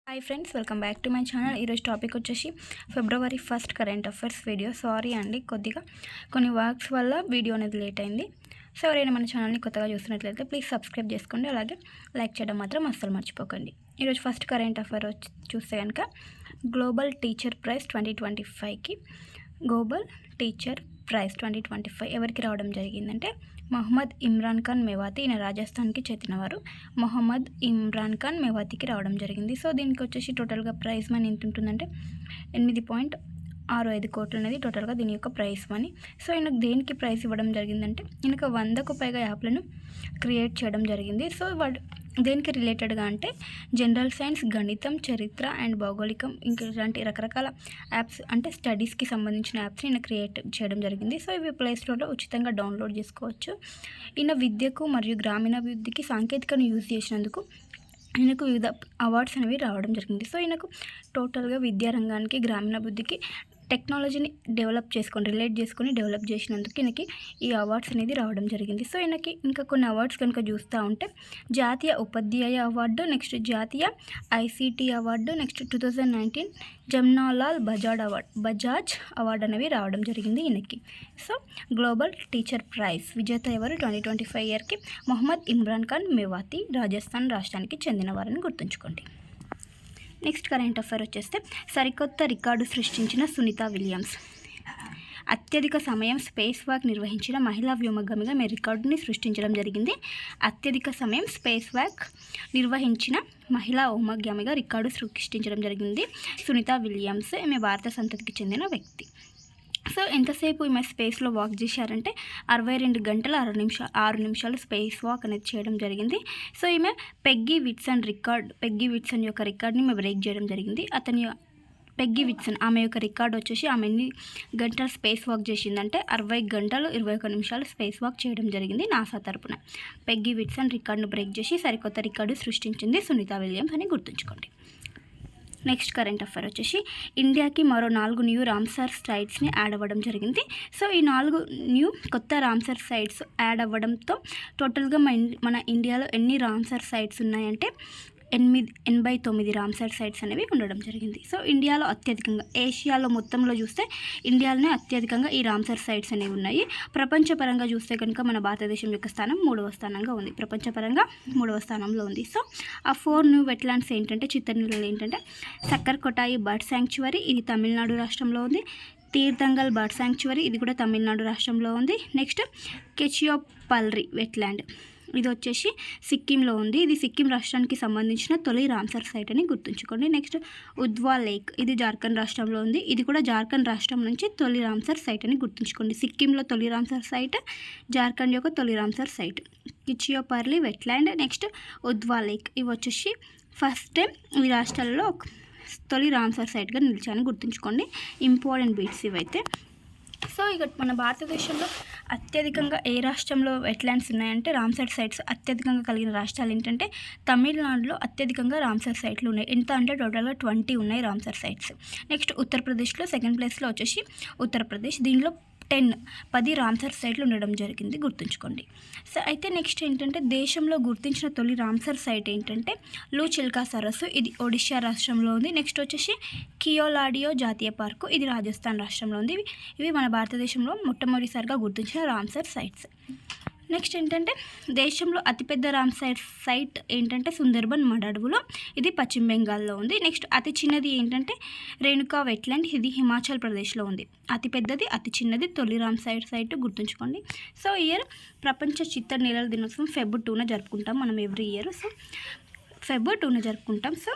Hi friends, welcome back to my channel. ఈరోజు topic వచ్చేసి February 1 current affairs video. Sorry అండి, కొద్దిగా కొన్ని వర్క్స్ వల్ల వీడియో అనేది లేట్ అయింది. సో ఎవరైనా మన ఛానల్ని కొత్తగా చూస్తున్నట్లయితే ప్లీజ్ సబ్స్క్రైబ్ చేసుకోండి, అలాగే లైక్ చేయడం మాత్రం అస్సలు మర్చిపోకండి. ఈరోజు ఫస్ట్ కరెంట్ అఫైర్ చూస్తే కనుక గ్లోబల్ టీచర్ ప్రైజ్ 2025కి గ్లోబల్ టీచర్ ప్రైజ్ 2025 ఎవరికి రావడం జరిగిందంటే మొహమ్మద్ ఇమ్రాన్ ఖాన్ మెవాతి. ఈయన రాజస్థాన్కి చెందినవారు. మొహమ్మద్ ఇమ్రాన్ ఖాన్ మెవాతికి రావడం జరిగింది. సో దీనికి వచ్చేసి టోటల్గా ప్రైజ్ మనీ ఎంత ఉంటుందంటే 8.65 కోట్లు అనేది టోటల్గా దీని యొక్క ప్రైజ్ మనీ. సో ఈయనకు దేనికి ప్రైజ్ ఇవ్వడం జరిగిందంటే ఈయనకు 100కు పైగా యాప్లను క్రియేట్ చేయడం జరిగింది. సో వాడు దేనికి రిలేటెడ్గా అంటే జనరల్ సైన్స్, గణితం, చరిత్ర అండ్ భౌగోళికం ఇంకా ఇలాంటి రకరకాల యాప్స్ అంటే స్టడీస్కి సంబంధించిన యాప్స్ని ఈయన క్రియేట్ చేయడం జరిగింది. సో ఇవి ప్లే స్టోర్లో ఉచితంగా డౌన్లోడ్ చేసుకోవచ్చు. ఈయన విద్యకు మరియు గ్రామీణాభివృద్ధికి సాంకేతికను యూజ్ చేసినందుకు ఈయనకు వివిధ అవార్డ్స్ అనేవి రావడం జరిగింది. సో ఈయనకు టోటల్గా విద్యారంగానికి, గ్రామీణాభివృద్ధికి టెక్నాలజీని రిలేట్ చేసుకొని డెవలప్ చేసినందుకు ఈయనకి ఈ అవార్డ్స్ అనేది రావడం జరిగింది. సో ఈయనకి ఇంకా కొన్ని అవార్డ్స్ కనుక చూస్తూ ఉంటే జాతీయ ఉపాధ్యాయ అవార్డు, నెక్స్ట్ జాతీయ ICT award, next 2019 Jamnalal Bajaj award అనేవి రావడం జరిగింది ఈయనకి. సో గ్లోబల్ టీచర్ ప్రైజ్ విజేత ఎవరు 2025 ఇయర్కి మొహమ్మద్ ఇమ్రాన్ ఖాన్ మెవాతి, రాజస్థాన్ రాష్ట్రానికి చెందినవారని గుర్తుంచుకోండి. నెక్స్ట్ కరెంట్ అఫైర్ వచ్చేస్తే సరికొత్త రికార్డు సృష్టించిన సునీత విలియమ్స్. అత్యధిక సమయం స్పేస్ వాక్ నిర్వహించిన మహిళా వ్యోమగామిగా ఆమె రికార్డుని సృష్టించడం జరిగింది. అత్యధిక సమయం స్పేస్ వాక్ నిర్వహించిన మహిళా వ్యోమగామిగా రికార్డు సృష్టించడం జరిగింది సునీత విలియమ్స్. ఆమె భారత సంతతికి చెందిన వ్యక్తి. సో ఎంతసేపు ఈమె స్పేస్లో వాక్ చేశారంటే 62 గంటల 6 నిమిషాలు స్పేస్ వాక్ అనేది చేయడం జరిగింది. సో ఈమె పెగ్గీ విట్సన్ యొక్క రికార్డ్ని ఈమె బ్రేక్ చేయడం జరిగింది. పెగ్గీ విట్సన్ ఆమె యొక్క రికార్డ్ వచ్చేసి ఆమె ఎన్ని గంటలు స్పేస్ వాక్ చేసిందంటే 60 గంటలు 21 నిమిషాలు స్పేస్ వాక్ చేయడం జరిగింది నాసా తరపున. పెగ్గీ విట్సన్ రికార్డును బ్రేక్ చేసి సరికొత్త రికార్డు సృష్టించింది సునీత విలియమ్స్ అని గుర్తుంచుకోండి. నెక్స్ట్ కరెంట్ అఫైర్ వచ్చేసి ఇండియాకి మరో 4 న్యూ రామ్సర్ సైట్స్ని యాడ్ అవ్వడం జరిగింది. సో ఈ 4 న్యూ కొత్త రామ్సర్ సైట్స్ యాడ్ అవ్వడంతో టోటల్గా మన ఇండియాలో ఎన్ని రామ్సర్ సైట్స్ ఉన్నాయంటే 89 రామ్సర్ సైట్స్ అనేవి ఉండడం జరిగింది. సో ఇండియాలో అత్యధికంగా, ఏషియాలో మొత్తంలో చూస్తే ఇండియాలోనే అత్యధికంగా ఈ రామ్సర్ సైట్స్ అనేవి ఉన్నాయి. ప్రపంచపరంగా చూస్తే కనుక మన భారతదేశం యొక్క స్థానం 3వ స్థానంగా ఉంది. ప్రపంచపరంగా 3వ స్థానంలో ఉంది. సో ఆ 4 న్యూ వెట్లాండ్స్ ఏంటంటే చిత్తనీళ్ళు ఏంటంటే సక్కర్కొటాయి బర్డ్ శాంక్చువరీ, ఇది తమిళనాడు రాష్ట్రంలో ఉంది. తీర్థంగల్ బర్డ్ శాంక్చువరీ, ఇది కూడా తమిళనాడు రాష్ట్రంలో ఉంది. నెక్స్ట్ కెచియోపల్రి వెట్లాండ్, ఇది వచ్చేసి సిక్కింలో ఉంది. ఇది సిక్కిం రాష్ట్రానికి సంబంధించిన తొలి రామ్సర్ సైట్ అని గుర్తుంచుకోండి. నెక్స్ట్ ఉద్వా లేక్, ఇది జార్ఖండ్ రాష్ట్రంలో ఉంది. ఇది కూడా జార్ఖండ్ రాష్ట్రం నుంచి తొలి రామ్సర్ సైట్ అని గుర్తుంచుకోండి. సిక్కింలో తొలి రామ్సర్ సైట్, జార్ఖండ్ యొక్క తొలి రామ్సర్ సైట్ కిచియోపర్లి వెట్లాండ్, నెక్స్ట్ ఉద్వా లేక్, ఇవి వచ్చేసి ఫస్ట్ టైం ఈ రాష్ట్రాల్లో తొలి రామ్సర్ సైట్గా నిలిచాయని గుర్తుంచుకోండి. ఇంపార్టెంట్ బీట్స్ ఇవైతే. సో ఇక మన భారతదేశంలో అత్యధికంగా ఏ రాష్ట్రంలో వెట్లాండ్స్ ఉన్నాయంటే రామ్సర్ సైట్స్ అత్యధికంగా కలిగిన రాష్ట్రాలు ఏంటంటే తమిళనాడులో అత్యధికంగా రామ్సర్ సైట్లు ఉన్నాయి. ఎంత అంటే టోటల్గా 20 ఉన్నాయి రామ్సర్ సైట్స్. నెక్స్ట్ ఉత్తరప్రదేశ్లో సెకండ్ ప్లేస్లో వచ్చేసి ఉత్తరప్రదేశ్, దీనిలో 10 రామ్సర్ సైట్లు ఉండడం జరిగింది, గుర్తుంచుకోండి. సో అయితే నెక్స్ట్ ఏంటంటే దేశంలో గుర్తించిన తొలి రామ్సర్ సైట్ ఏంటంటే లూచిల్కా సరస్సు, ఇది ఒడిషా రాష్ట్రంలో ఉంది. నెక్స్ట్ వచ్చేసి కియోలాడియో జాతీయ పార్కు, ఇది రాజస్థాన్ రాష్ట్రంలో ఉంది. ఇవి మన భారతదేశంలో మొట్టమొదటిసారిగా గుర్తించిన రామ్సర్ సైట్స్. నెక్స్ట్ ఏంటంటే దేశంలో అతిపెద్ద రామ్సర్ సైట్ ఏంటంటే సుందర్బన్ మడడుగులో, ఇది పశ్చిమ బెంగాల్లో ఉంది. నెక్స్ట్ అతి చిన్నది ఏంటంటే రేణుకా వెట్లాండ్, ఇది హిమాచల్ ప్రదేశ్లో ఉంది. అతి చిన్నది తొలి రామ్సర్ సైట్ గుర్తుంచుకోండి. సో ఇయర్ ప్రపంచ చిత్తనీళ్ళ దినోత్సవం Feb 2న జరుపుకుంటాం మనం ఎవ్రీ ఇయర్. సో Feb 2న జరుపుకుంటాం. సో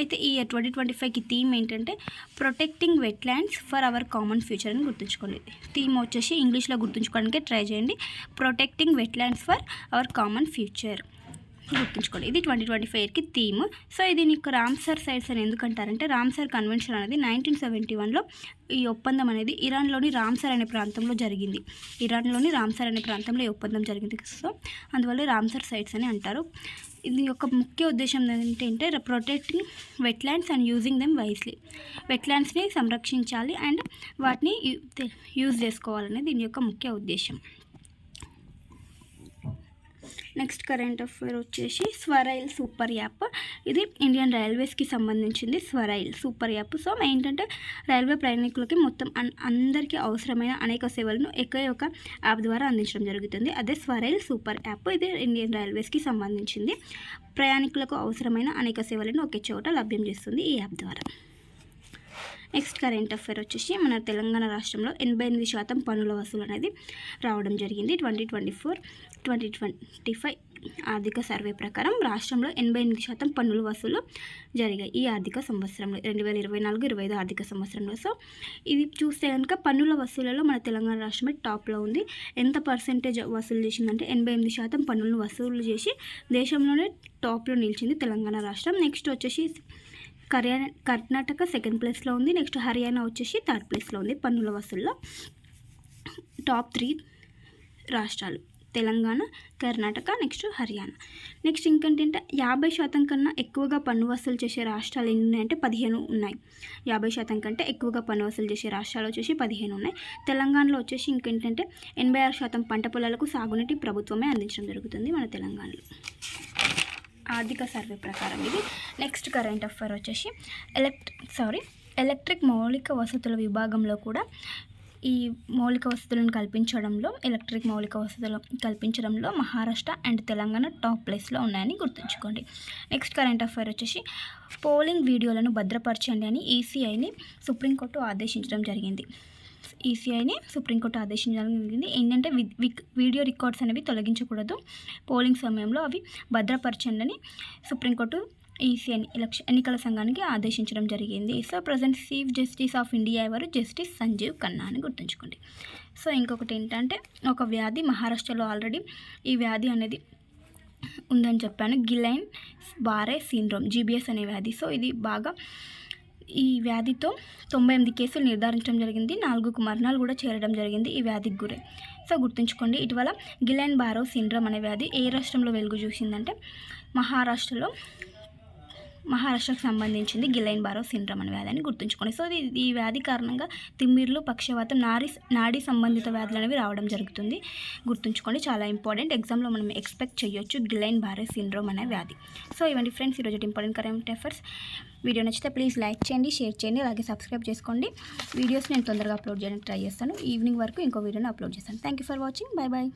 అయితే ఈ 2025కి థీమ్ ఏంటంటే protecting wetlands for our common future అని గుర్తుంచుకోండి. థీమ్ వచ్చేసి ఇంగ్లీష్లో గుర్తుంచుకోవడానికి ట్రై చేయండి. Protecting wetlands for our common future గుర్తుంచుకోండి. ఇది 2025కి థీమ్. సో ఇది నీకు రామ్సర్ సైట్స్ అని ఎందుకంటారంటే రామ్సర్ కన్వెన్షన్ అనేది 1971లో ఈ ఒప్పందం అనేది ఇరాన్లోని రామ్సర్ అనే ప్రాంతంలో జరిగింది. ఈ ఒప్పందం జరిగింది. సో అందువల్ల రామ్సర్ సైట్స్ అని అంటారు. ఇది యొక్క ముఖ్య ఉద్దేశం ఏంటంటే protecting wetlands and using them wisely, వెట్లాండ్స్ని సంరక్షించాలి అండ్ వాటిని యూజ్ చేసుకోవాలనేది దీని యొక్క ముఖ్య ఉద్దేశం. నెక్స్ట్ కరెంట్ అఫైర్ వచ్చేసి స్వరైల్ సూపర్ యాప్. ఇది ఇండియన్ రైల్వేస్కి సంబంధించింది స్వరైల్ సూపర్ యాప్. సో ఏంటంటే రైల్వే ప్రయాణికులకి మొత్తం అందరికీ అవసరమైన అనేక సేవలను ఒకే ఒక యాప్ ద్వారా అందించడం జరుగుతుంది. అదే స్వరైల్ సూపర్ యాప్. ఇది ఇండియన్ రైల్వేస్కి సంబంధించింది. ప్రయాణికులకు అవసరమైన అనేక సేవలను ఒకే చోట లభ్యం చేస్తుంది ఈ యాప్ ద్వారా. నెక్స్ట్ కరెంట్ అఫైర్ వచ్చేసి మన తెలంగాణ రాష్ట్రంలో 88% పన్నుల వసూలు అనేది రావడం జరిగింది. 2024-2025 ఆర్థిక సర్వే ప్రకారం రాష్ట్రంలో 88% పన్నుల వసూలు జరిగాయి ఈ ఆర్థిక సంవత్సరంలో, 2024-25 ఆర్థిక సంవత్సరంలో. సో ఇది చూస్తే కనుక పన్నుల వసూలలో మన తెలంగాణ రాష్ట్రమే టాప్లో ఉంది. ఎంత పర్సెంటేజ్ వసూలు చేసిందంటే 88% పన్నులను వసూలు చేసి దేశంలోనే టాప్లో నిలిచింది తెలంగాణ రాష్ట్రం. నెక్స్ట్ వచ్చేసి కర్ణాటక సెకండ్ ప్లేస్లో ఉంది. నెక్స్ట్ హర్యానా వచ్చేసి థర్డ్ ప్లేస్లో ఉంది పన్నుల వసూల్లో. టాప్ 3 రాష్ట్రాలు తెలంగాణ, కర్ణాటక, నెక్స్ట్ హర్యానా. నెక్స్ట్ ఇంకేంటంటే 50% కన్నా ఎక్కువగా పన్ను వసూలు చేసే రాష్ట్రాలు ఎన్ని ఉన్నాయంటే 15 ఉన్నాయి. 50% కంటే ఎక్కువగా పన్ను వసూలు చేసే రాష్ట్రాలు వచ్చేసి 15 ఉన్నాయి. తెలంగాణలో వచ్చేసి ఇంకేంటంటే 86% పంట పొలాలకు సాగునీటి ప్రభుత్వమే అందించడం జరుగుతుంది మన తెలంగాణలో ఆర్థిక సర్వే ప్రకారం ఇది. నెక్స్ట్ కరెంట్ అఫైర్ వచ్చేసి ఎలక్ట్రిక్ మౌలిక వసతుల విభాగంలో కూడా ఈ మౌలిక వసతులను ఎలక్ట్రిక్ మౌలిక వసతులు కల్పించడంలో మహారాష్ట్ర అండ్ తెలంగాణ టాప్ ప్లేస్లో ఉన్నాయని గుర్తుంచుకోండి. నెక్స్ట్ కరెంట్ అఫైర్ వచ్చేసి పోలింగ్ వీడియోలను భద్రపరచండి అని ఈసీఐని సుప్రీంకోర్టు ఆదేశించడం జరిగింది. ఏంటంటే వీడియో రికార్డ్స్ అనేవి తొలగించకూడదు, పోలింగ్ సమయంలో అవి భద్రపరచండి అని సుప్రీంకోర్టు ఈసీఐని ఎన్నికల సంఘానికి ఆదేశించడం జరిగింది. So present chief justice of India ఎవరు? జస్టిస్ సంజీవ్ ఖన్నా అని గుర్తుంచుకోండి. సో ఇంకొకటి ఏంటంటే ఒక వ్యాధి మహారాష్ట్రలో ఆల్రెడీ ఈ వ్యాధి అనేది ఉందని చెప్పాను, గిలైన్ బారే సిండ్రోమ్, జీబీఎస్ అనే వ్యాధి. సో ఇది ఈ వ్యాధితో 98 కేసులు నిర్ధారించడం జరిగింది. 4 మరణాలు కూడా చేరడం జరిగింది ఈ వ్యాధికి గురై. సో గుర్తుంచుకోండి. ఇటీవల గిలైన్ బారో సిండ్రోమ్ అనే వ్యాధి ఏ రాష్ట్రంలో వెలుగు చూసిందంటే మహారాష్ట్రకు సంబంధించింది గిలైన్ బారో సిండ్రోమ్ అనే వ్యాధి అని గుర్తుంచుకోండి. సో ఈ వ్యాధి కారణంగా తిమ్మిర్లు, పక్షవాతం, నాడీ సంబంధిత వ్యాధులు అనేవి రావడం జరుగుతుంది. గుర్తుంచుకోండి, చాలా ఇంపార్టెంట్. ఎగ్జామ్లో మనం ఎక్స్పెక్ట్ చేయొచ్చు గిలైన్ బారో సిండ్రోమ్ అనే వ్యాధి. సో ఇవన్నీ ఫ్రెండ్స్ ఈరోజు ఇంపార్టెంట్ కరెంట్ అఫైర్స్. వీడియో నచ్చితే ప్లీజ్ లైక్ చేయండి, షేర్ చేయండి, అలాగే సబ్స్క్రైబ్ చేసుకోండి. వీడియోస్ నేను తొందరగా అప్లోడ్ చేయడానికి ట్రై చేస్తాను. ఈవినింగ్ వరకు ఇంకో వీడియోని అప్లోడ్ చేస్తాను. Thank you for watching. Bye bye.